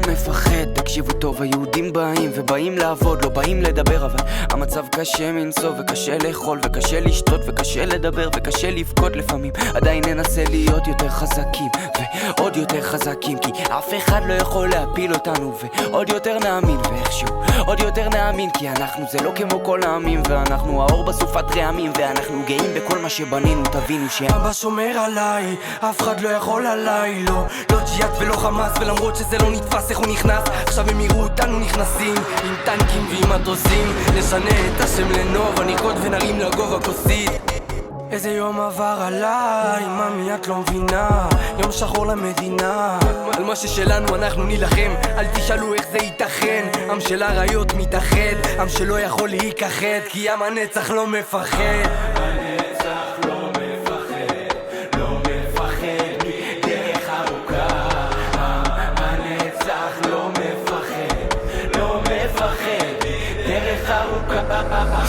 לא מפחד, תקשיבו טוב, היהודים באים ובאים לעבוד, לא באים לדבר, אבל המצב קשה מנשוא וקשה לאכול וקשה לשתות וקשה לדבר וקשה לבכות לפעמים. עדיין ננסה להיות יותר חזקים ועוד יותר חזקים, כי אף אחד לא יכול להפיל אותנו, ועוד יותר נאמין ואיכשהו עוד יותר נאמין, כי אנחנו זה לא כמו כל העמים, ואנחנו האור בסופת רעמים, ואנחנו גאים בכל מה שבנינו. תבינו אבא שומר עליי, אף אחד לא יכול עליי, לא ג'יהאד ולא חמאס, ולמרות שזה לא נתפס איך הוא נכנס, עכשיו הם יראו אותנו נכנסים עם טנקים ועם מטוסים, נשנה את השם לנובה, נרקוד ונרים לגובה כוסית. איזה יום עבר עליי, ממי את לא מבינה, יום שחור למדינה, על מה ששלנו אנחנו נילחם, אל תשאלו איך זה ייתכן, עם של הריות מתאחד, עם שלא יכול להיכחד, כי עם הנצח לא מפחד.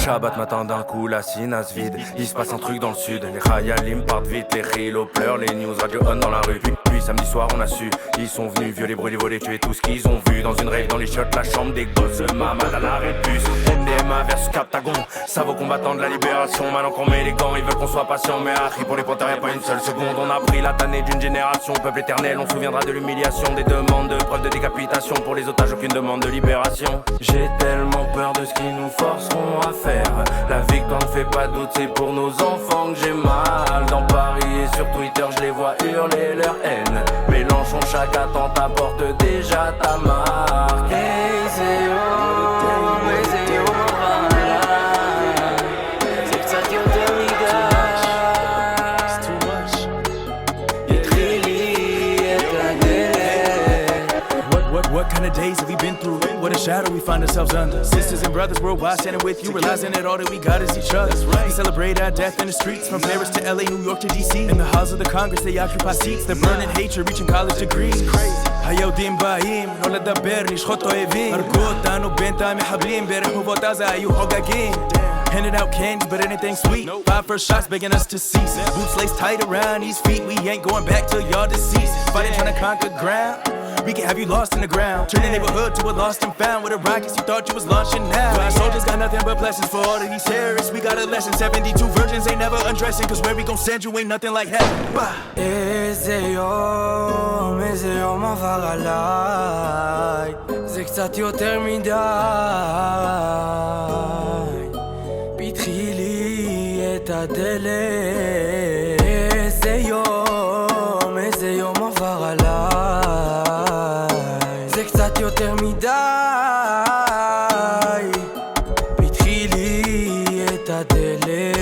Shabbat matin d'un coup la sinasse vide. Il se passe un truc dans le sud. Les khayalim partent vite, les khilo pleurent, les news radio on dans la rue. Puis samedi soir on a su, ils sont venus violer, brûler, voler, tuer tout ce qu'ils ont vu. Dans une rave dans les chiottes, la chambre des gosses, Mamad à l'arrêt de bus. MDMA versus Captagon, ça vaut combattant de la libération. Maintenant qu'on met les gants, ils veulent qu'on soit patient. Mais Harry pour les panthères y'a pas une seule seconde. On a pris la tannée d'une génération, peuple éternel. On se souviendra de l'humiliation, des demandes de preuves de décapitation. Pour les otages aucune demande de libération. J'ai tellement peur de ce qu'ils nous forceront à faire. La victoire ne fait pas doute, c'est pour nos enfants que j'ai mal. Dans Paris et sur Twitter je les vois hurler leur haine. Mélenchon, chaque attentat porte déjà ta marque. What kind of days have we been through? What a shadow we find ourselves under. Sisters and brothers worldwide standing with you, realizing that all that we got is each other. We celebrate our death in the streets, from Paris to LA, New York to DC. In the halls of the Congress they occupy seats, they're burning hatred, reaching college degrees. היהודים באים, לא לדבר, לשחוט אויבים. הרגו אותנו בינתיים מחבלים, ברחובות עזה היו חוגגים. Handing out candy, but anything sweet. 5 first shots begging us to cease. Boots laced tight around these feet. We ain't going back till y'all deceased. Fighting trying to conquer ground. We can have you lost in the ground. Turn the neighborhood to a lost and found. With the rockets you thought you was launching now. Our soldiers got nothing but blessings for all of these terrorists. We got a lesson. 72 virgins ain't never undressing. Cause where we gon' send you ain't nothing like heaven. איזה יום עבר עליי, זה קצת יותר מדי. פתחי לי את הדלת. איזה יום עבר עליי, זה קצת יותר מדי. פתחי לי את הדלת.